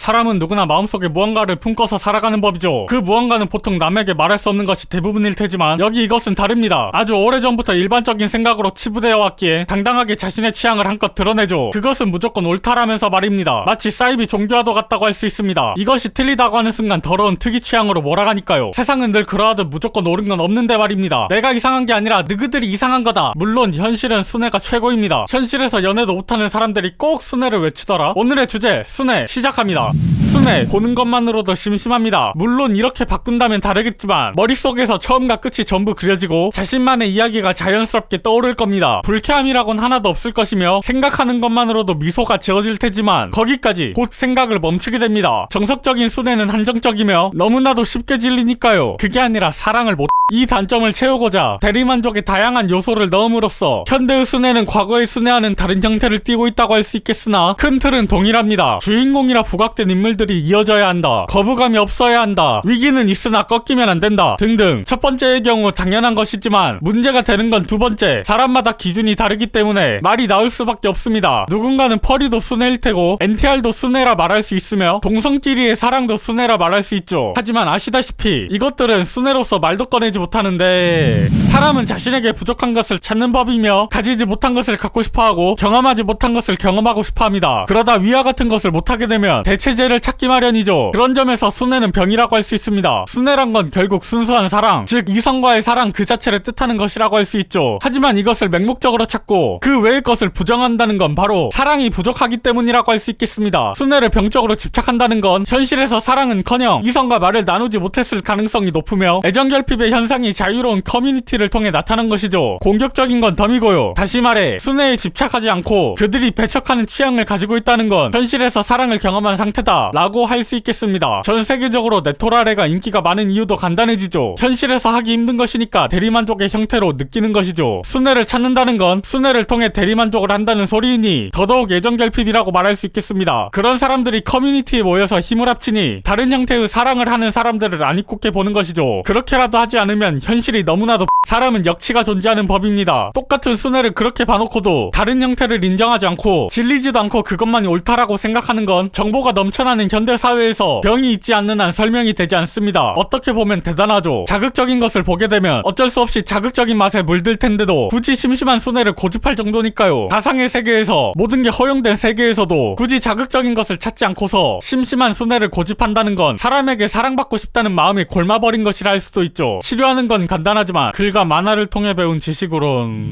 사람은 누구나 마음속에 무언가를 품고서 살아가는 법이죠. 그 무언가는 보통 남에게 말할 수 없는 것이 대부분일 테지만 여기 이것은 다릅니다. 아주 오래전부터 일반적인 생각으로 치부되어 왔기에 당당하게 자신의 취향을 한껏 드러내죠. 그것은 무조건 옳다라면서 말입니다. 마치 사이비 종교와도 같다고 할 수 있습니다. 이것이 틀리다고 하는 순간 더러운 특이 취향으로 몰아가니까요. 세상은 늘 그러하듯 무조건 옳은 건 없는데 말입니다. 내가 이상한 게 아니라 너희들이 이상한 거다. 물론 현실은 순애가 최고입니다. 현실에서 연애도 못하는 사람들이 꼭 순애를 외치더라. 오늘의 주제 순애 시작합니다. 순애 보는 것만으로도 심심합니다. 물론 이렇게 바꾼다면 다르겠지만 머릿속에서 처음과 끝이 전부 그려지고 자신만의 이야기가 자연스럽게 떠오를 겁니다. 불쾌함이라곤 하나도 없을 것이며 생각하는 것만으로도 미소가 지어질 테지만 거기까지 곧 생각을 멈추게 됩니다. 정석적인 순애는 한정적이며 너무나도 쉽게 질리니까요. 그게 아니라 사랑을 못... 이 단점을 채우고자 대리만족의 다양한 요소를 넣음으로써 현대의 순애는 과거의 순애와는 다른 형태를 띠고 있다고 할 수 있겠으나 큰 틀은 동일합니다. 주인공이라 부각된 인물들이 이어져야 한다. 거부감이 없어야 한다. 위기는 있으나 꺾이면 안 된다. 등등. 첫 번째의 경우 당연한 것이지만 문제가 되는 건 두 번째. 사람마다 기준이 다르기 때문에 말이 나올 수밖에 없습니다. 누군가는 펄이도 순애일 테고 NTR도 순애라 말할 수 있으며 동성끼리의 사랑도 순애라 말할 수 있죠. 하지만 아시다시피 이것들은 순애로서 말도 꺼내지 못하는데 사람은 자신에게 부족한 것을 찾는 법이며 가지지 못한 것을 갖고 싶어하고 경험하지 못한 것을 경험하고 싶어합니다. 그러다 위와 같은 것을 못하게 되면 대체제를 찾기 마련이죠. 그런 점에서 순애는 병이라고 할 수 있습니다. 순애란 건 결국 순수한 사랑, 즉 이성과의 사랑 그 자체를 뜻하는 것이라고 할 수 있죠. 하지만 이것을 맹목적으로 찾고 그 외의 것을 부정한다는 건 바로 사랑이 부족하기 때문이라고 할 수 있겠습니다. 순애를 병적으로 집착한다는 건 현실에서 사랑은커녕 이성과 말을 나누지 못했을 가능성이 높으며 애정결핍의 현상이 자유로운 커뮤니티를 통해 나타난 것이죠. 공격적인 건 덤이고요. 다시 말해 순애에 집착하지 않고 그들이 배척하는 취향을 가지고 있다는 건 현실에서 사랑을 경험한 상태다 라고 할 수 있겠습니다. 전 세계적으로 네토라레가 인기가 많은 이유도 간단해지죠. 현실에서 하기 힘든 것이니까 대리만족의 형태로 느끼는 것이죠. 순애를 찾는다는 건 순애를 통해 대리만족을 한다는 소리이니 더더욱 애정결핍이라고 말할 수 있겠습니다. 그런 사람들이 커뮤니티에 모여서 힘을 합치니 다른 형태의 사랑을 하는 사람들을 안 이롭게 보는 것이죠. 그렇게라도 하지 않으면 현실이 너무나도 사람은 역치가 존재하는 법입니다. 똑같은 순애를 그렇게 봐놓고도 다른 형태를 인정하지 않고 질리지도 않고 그것만이 옳다라고 생각하는 건 정보가 넘쳐나는 현대사회에서 병이 있지 않는 한 설명이 되지 않습니다. 어떻게 보면 대단하죠. 자극적인 것을 보게 되면 어쩔 수 없이 자극적인 맛에 물들 텐데도 굳이 심심한 순애를 고집할 정도니까요. 가상의 세계에서 모든 게 허용된 세계에서도 굳이 자극적인 것을 찾지 않고서 심심한 순애를 고집한다는 건 사람에게 사랑받고 싶다는 마음이 골마버린 것이라 할 수도 있죠. 치료하는 건 간단하지만 글과 만화를 통해 배운 지식으론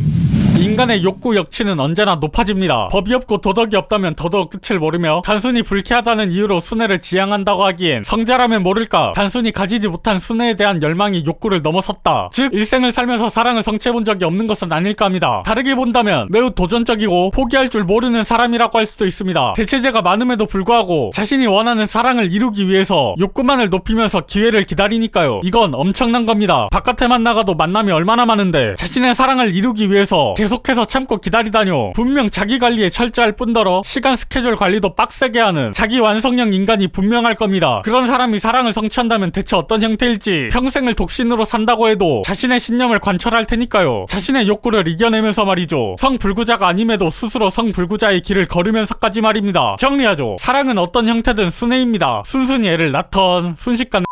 인간의 욕구 역치는 언제나 높아집니다. 법이 없고 도덕이 없다면 더더욱 끝을 모르며 단순히 불쾌하다는 이유로 순애를 지향한다고 하기엔 성자라면 모를까 단순히 가지지 못한 순애에 대한 열망이 욕구를 넘어섰다. 즉 일생을 살면서 사랑을 성취해본 적이 없는 것은 아닐까 합니다. 다르게 본다면 매우 도전적이고 포기할 줄 모르는 사람이라고 할 수도 있습니다. 대체제가 많음에도 불구하고 자신이 원하는 사랑을 이루기 위해서 욕구만을 높이면서 기회를 기다리니까요. 이건 엄청난 겁니다. 바깥에만 나가도 만남이 얼마나 많은데 자신의 사랑을 이루기 위해서 계속해서 참고 기다리다뇨. 분명 자기 관리에 철저할 뿐더러 시간 스케줄 관리도 빡세게 하는 자기 완성형 인간이 분명할 겁니다. 그런 사람이 사랑을 성취한다면 대체 어떤 형태일지 평생을 독신으로 산다고 해도 자신의 신념을 관철할 테니까요. 자신의 욕구를 이겨내면서 말이죠. 성불구자가 아님에도 스스로 성불구자의 길을 걸으면서까지 말입니다. 정리하죠. 사랑은 어떤 형태든 순애입니다. 순순히 애를 낳던 순식간에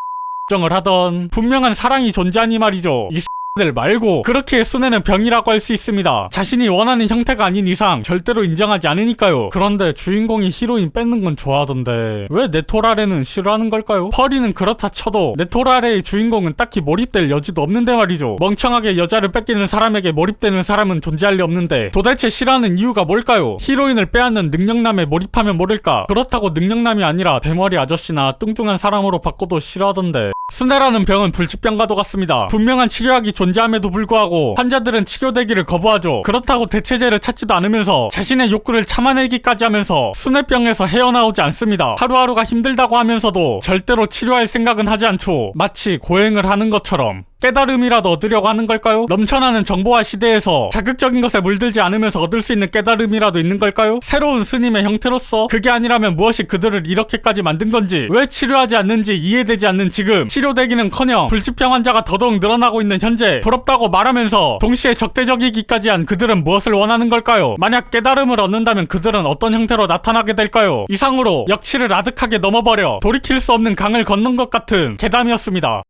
정을 하던 분명한 사랑이 존재하니 말이죠. 이 들 말고 그렇게 순애는 병이라고 할 수 있습니다. 자신이 원하는 형태가 아닌 이상 절대로 인정하지 않으니까요. 그런데 주인공이 히로인 뺏는 건 좋아하던데 왜 네토라레는 싫어하는 걸까요? 펄이는 그렇다 쳐도 네토라레의 주인공은 딱히 몰입될 여지도 없는데 말이죠. 멍청하게 여자를 뺏기는 사람에게 몰입되는 사람은 존재할 리 없는데 도대체 싫어하는 이유가 뭘까요? 히로인을 빼앗는 능력남에 몰입하면 모를까? 그렇다고 능력남이 아니라 대머리 아저씨나 뚱뚱한 사람으로 바꿔도 싫어하던데 순애라는 병은 불치병과도 같습니다. 분명한 치료약이 존재함에도 불구하고 환자들은 치료되기를 거부하죠. 그렇다고 대체제를 찾지도 않으면서 자신의 욕구를 참아내기까지 하면서 순애병에서 헤어나오지 않습니다. 하루하루가 힘들다고 하면서도 절대로 치료할 생각은 하지 않죠. 마치 고행을 하는 것처럼. 깨달음이라도 얻으려고 하는 걸까요? 넘쳐나는 정보화 시대에서 자극적인 것에 물들지 않으면서 얻을 수 있는 깨달음이라도 있는 걸까요? 새로운 스님의 형태로서 그게 아니라면 무엇이 그들을 이렇게까지 만든 건지, 왜 치료하지 않는지 이해되지 않는 지금, 치료되기는커녕 불치병 환자가 더더욱 늘어나고 있는 현재, 부럽다고 말하면서 동시에 적대적이기까지 한 그들은 무엇을 원하는 걸까요? 만약 깨달음을 얻는다면 그들은 어떤 형태로 나타나게 될까요? 이상으로 역치를 아득하게 넘어버려 돌이킬 수 없는 강을 건넌 것 같은 괴담이었습니다.